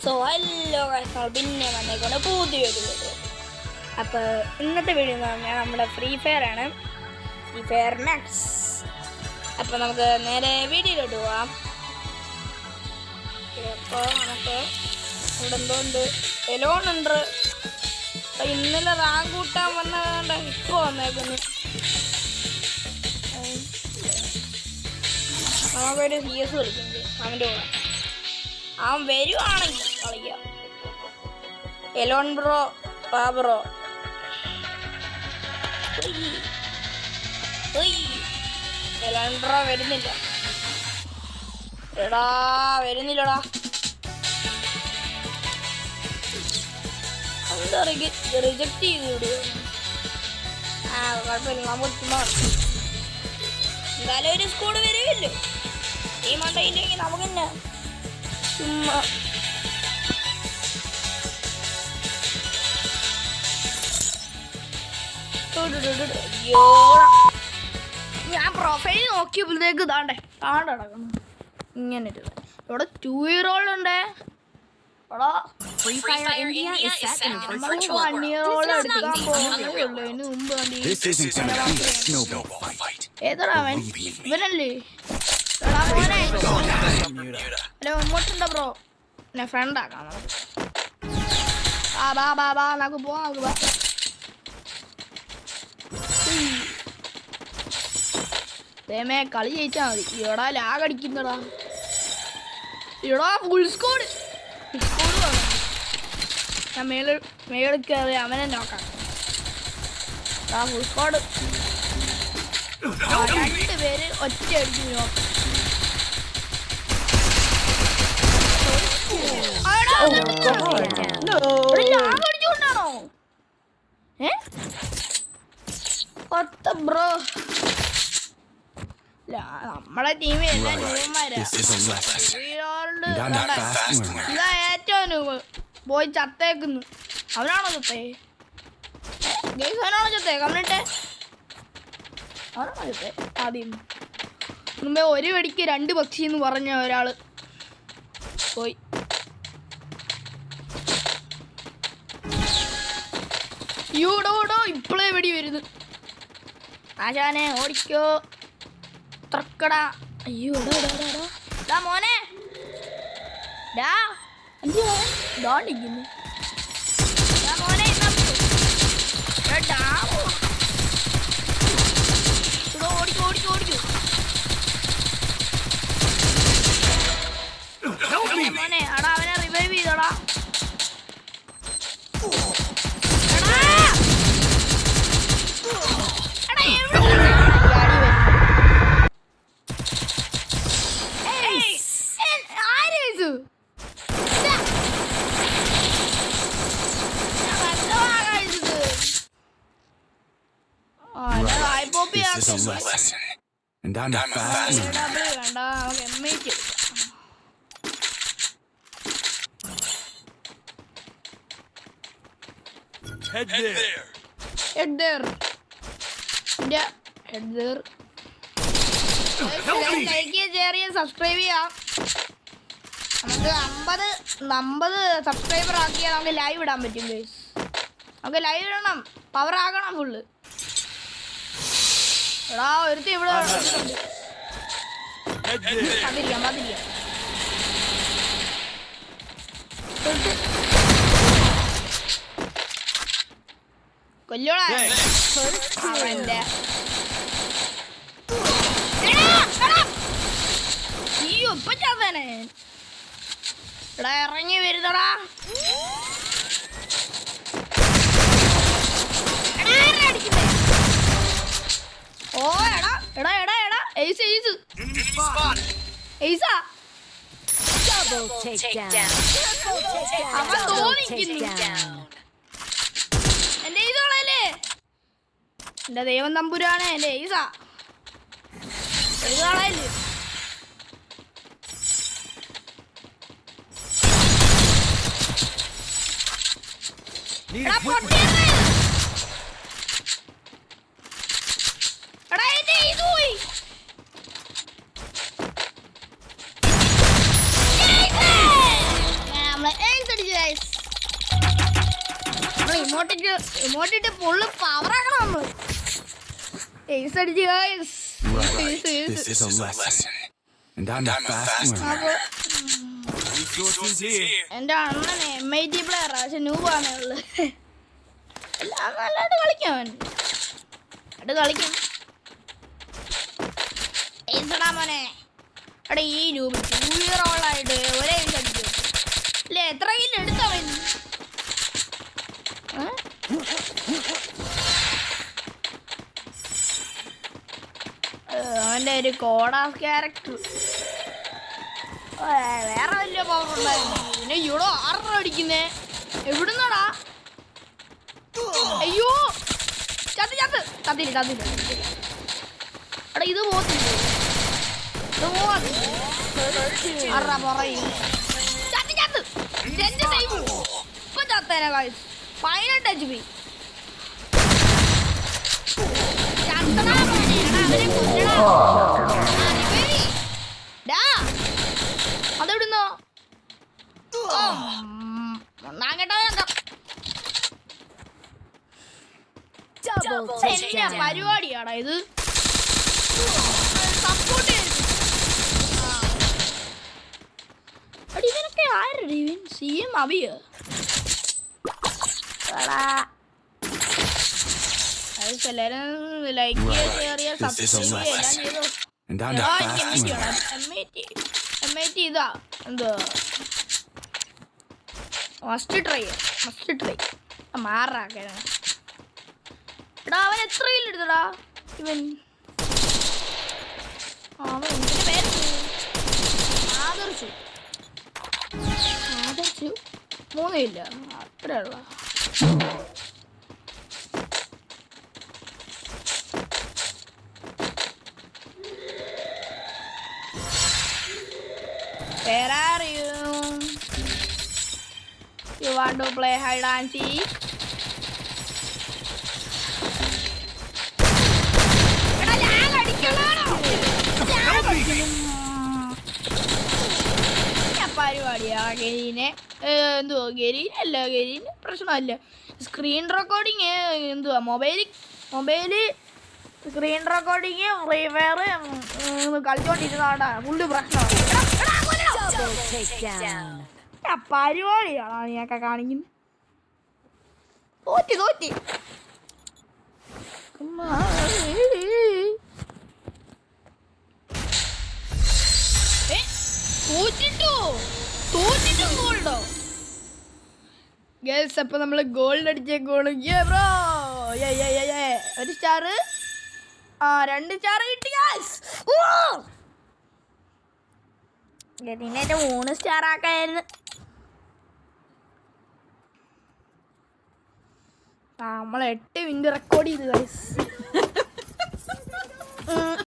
So hello പിന്നെ വന്നേക്കൊണ്ട് പുതിയൊരു video. അപ്പോൾ ഇന്നത്തെ വീഡിയോ എന്ന് പറഞ്ഞാൽ നമ്മുടെ ഫ്രീ ഫയർ ആണ്, ഫ്രീ ഫയർ മാക്സ്. അപ്പോൾ നമുക്ക് നേരെ വീഡിയോയിലോട്ട് പോവാം. അപ്പോൾ നമുക്ക് ഇവിടെ എന്തോണ്ട് എലോണുണ്ട്. അപ്പോൾ ഇന്നലെ റാങ്ക് കൂട്ടാൻ വന്നതുകൊണ്ട് ഇപ്പോൾ വന്നേക്കുന്നു. നമുക്കൊരു CS കളിക്കുന്നുണ്ട് അവൻ്റെ കൂടെ. അവൻ വരുവാണെങ്കിൽ കളിക്കാം. Alone bro bro alone bro വരുന്നില്ല. എടാ വരുന്നില്ലടാ. എന്താ റിജക്റ്റ് ചെയ്ത് വിടുക. കുഴപ്പമില്ല, നമുക്ക് ചുമ്മാ എന്തായാലും ഒരു സ്കൂള് വരുമല്ലോ. ഈ മണ്ടയില്ലെങ്കിൽ നമുക്ക് തന്നെ ചുമ്മാ ഞാൻ പ്രൊഫൈൽ നോക്കിയപ്പോഴത്തേക്ക് ഇതാണ്ടേ കിടക്കണം ഇങ്ങനെ. ഇവിടെ 2-year-old ഉണ്ട്. എടാ 1-year-old എടുക്കാൻ പോകുന്നുള്ളൂ. അതിന് മുമ്പ് ഏതാ അവൻ? ഇവനല്ലേ? എടാ മോനെ മുമ്പോട്ടുണ്ടോ ബ്രോ? എന്നെ ഫ്രണ്ട് ആക്കാം. ബാ നമുക്ക് പോവാം. നമുക്ക് ബാ. തേമേ കളി ജയിച്ചാ മതി. എടാ ലാഗ് അടിക്കുന്നടാ. എടാ ഫുൾ സ്കോഡ് വേണം. ഞാൻ മേളിൽ കയറി അവനെ നോക്കാം. ഫുൾ സ്കോഡ് 2 പേര് ഒറ്റ അടിച്ച് നോക്കാം. അടിച്ചുകൊണ്ടാണോ ബ്രോ? നമ്മളെ ടീമിൽ എല്ലാം ന്യൂമാരാ. ഇതാ ഏറ്റവും ന്യൂവ് പോയി ചത്തേക്കുന്നു. അവനാണോ ചത്തേ? അവനാണോ ചത്തേ? കമ്മിട്ടെ അവനാണോ ചത്തേ? ആദ്യം മുമ്പേ 1 വെടിക്ക് 2 പക്ഷി എന്ന് പറഞ്ഞ ഒരാള് പോയി. യൂടോടോ ഇപ്പോഴേ വെടി വരുന്നു. ആശാനെ ഓടിക്കോ ത്രക്കടാ. അയ്യോ ഡാ മോനെ ഡാ ഡോണ്ടിരിക്കുന്നു. മോനെ ഓടിക്കോ മോനെ. അടാ അവനെ revive ചെയ്തോടാ. This is a lesson, and I'm a fast learner. Head there. Subscribe ചെയ്യാം. നമുക്ക് 50 സബ്സ്ക്രൈബർ ആക്കിയാൽ നമുക്ക് ലൈവ് ഇടാൻ പറ്റും ഗൈസ്. നമുക്ക് ലൈവ് ഇടണം, പവർ ആകണം ഫുള്ള്. എടാ ഒരുത്തി ഇവിടെ കൊല്ലോളാ. അയ്യോ ഇപ്പൊ ചാത്തനെ. എടാ ഇറങ്ങി വരുന്നടാ. ഓ എടാ എയ്സ് അവൻ തോന്നിക്കുന്നു. എന്റെ എയ്സോളല്ലേ? എന്റെ ദൈവം തമ്പുരാണ്. എന്റെ എയ്സാളല്ലേ? എടാ എന്റെ എയ്സ് പോയി. നമ്മളെ ഇമോട്ടിട്ട് ഫുള്ള് പവറാക്കണം നമ്മള്. Ace അടിച്ച് guys. Right. This is a lesson. And I'm a fast learner. എന്റെ അണ്ണനെ MIT പ്ലെയർ പക്ഷെ ന്യൂബാണേ ഉള്ളു. എല്ലാം നല്ലതായിട്ട് കളിക്കാം അവൻ. അത് കളിക്കും. ഏസടാ മോനെ. എടാ ഈ ന്യൂബ് 2 year old ആയിട്ട് ഒരേ അടിച്ചു അല്ലേ? എത്ര കില്ല് എടുത്തവൻ? അവന്റെ ഒരു കോഡ് ഓഫ് ക്യാരക്ടർ വേറെ വലിയ പവർ ഉണ്ടായിരുന്നു. പിന്നെ ഇവിടെ 6 അടിക്കുന്നേ എവിടുന്നടാ? അയ്യോ ചത്തില്ല. എടാ ഇത് പോത്തില്ല, ഇത് പോവാത്തില്ല. ചത്ത് എന്റെ ടൈം ഇപ്പൊ ചത്തേനെ കാര്യം 18 HP. അതെവിടുന്നോ പരിപാടിയാടാ ഇത്. സപ്പോർട്ട് ഇതിനൊക്കെ ആരുടെ CM അഭിയോ? ലൈക്ക് ചെയ്യുക, സബ്സ്ക്രൈബ് ചെയ്യുക, എല്ലാം ചെയ്തോ. MIT ഇതാ എന്തോ മസ്റ്റ് ട്രൈ മാറാക്ക. എടാ അവൻ എത്ര കില്ല് എടുത്തടാ ഇവൻ? അവൻ എന്തിന്റെ പേര്? ആദർശു 3 കില്ല അത്രയുള്ള. Where are you? You want to play hide and seek? പരിപാടിയാ ഗരീനെ എന്തുവാ? ഗരീനല്ല, ഗരീന് പ്രശ്നമല്ല. സ്ക്രീൻ റെക്കോർഡിങ് എന്തുവാ? Mobile screen recording Free Fire കളിച്ചോണ്ടിരുന്നാണ്ടാ ഫുള്ള് പ്രശ്നമാണ്. പരിപാടിയാണോ നീയൊക്കെ കാണിക്കുന്നത്? തോറ്റി തോറ്റിട്ടും ഗോൾഡോ ഗേൾസ്? അപ്പൊ നമ്മള് ഗോൾഡ് അടിച്ചേക്കോളൂ. ഒരു സ്റ്റാർ, 2 സ്റ്റാർ കിട്ടി. ഗതിനെ 3 സ്റ്റാർ ആക്കായിരുന്നു. നമ്മൾ 8 മിനിറ്റ് റെക്കോർഡ് ചെയ്തു ഗൈസ്.